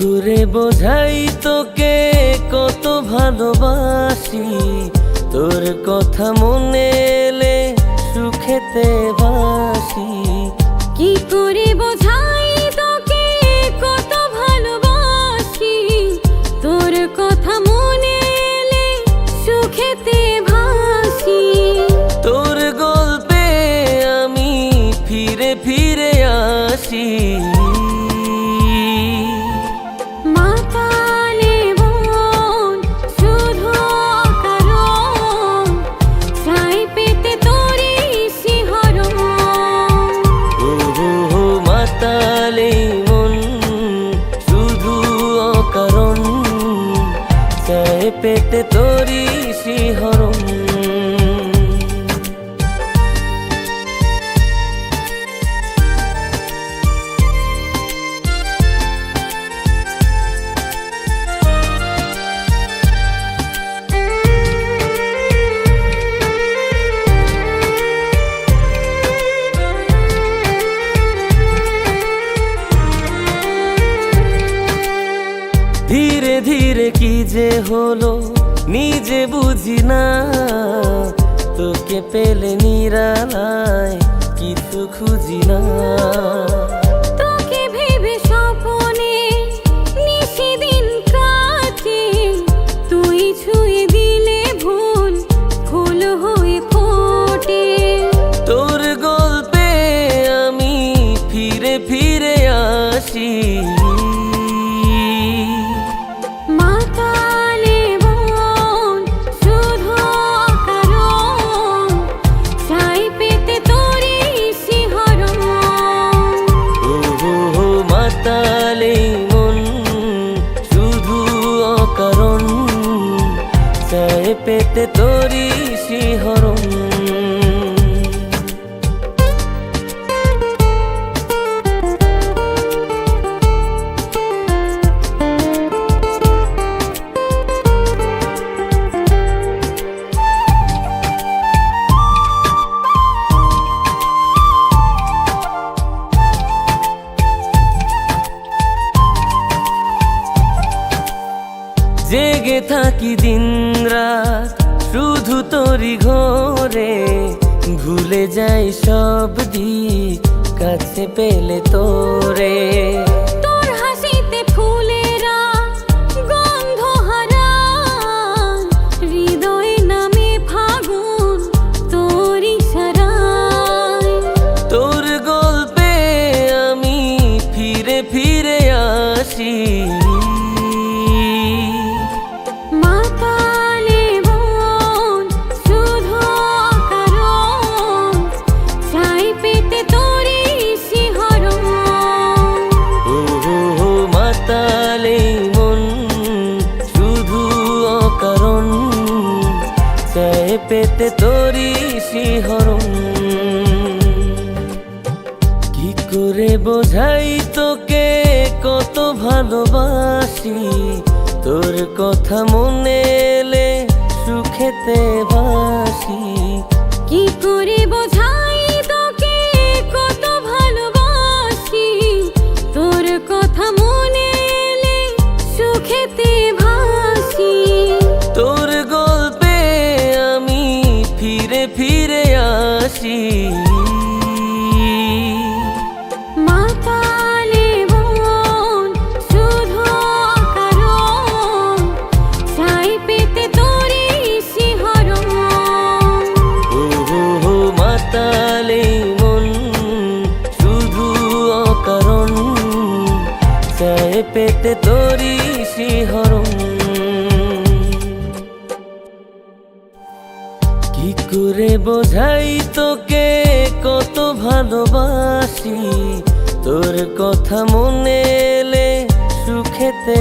করে বোঝাই তোকে কত ভালোবাসি, তোর কথা মনে এলে সুখেতে বাসি। কি করে বোঝাই তোকে কত ভালোবাসি, তোর কথা মনে এলে সুখেতে ভাসি। তোর গল্পে আমি ফিরে ফিরে আসি। পেতে তোরি শিহরণ, ধীরে ধীরে কি যে হলো নিজে বুঝি না। তোকে পেলে নিরালায় কিছু খুঁজি না। তোকে ভেবে স্বপ্নে নিশিদিন কাটে, তুই ছুঁয়ে দিলে ভুল ফুল হয়ে ফোটে। তোর গল্পে আমি ফিরে ফিরে আসি। পেতে তোরি শিহরণ, জেগে থাকি দিন রাত শুধু তোরি ঘরে। ভুলে যাই সব দিক কাছে পেলে তোরে। তোর হাসিতে ফুলেরা গন্ধ হারায়, হৃদয়ে নামে ফাগুন তোর ইশারায়। তোর গল্পে আমি ফিরে ফিরে আসি। পেতে তোরি শিহরণ, কি করে বোঝাই তোকে কত ভালোবাসি, তোর কথা মনে এলে সুখেতে বাসি। কি করে বোঝাই তোকে কত ভালোবাসি, তোর কথা মনে এলে সুখেতে ভাসি। তোর গল্পে আমি ফিরে ফিরে আসি। পেতে তোরি শিহরণ, কি করে বোঝাই তোকে কত ভালোবাসি, তোর কথা মনে এলে সুখেতে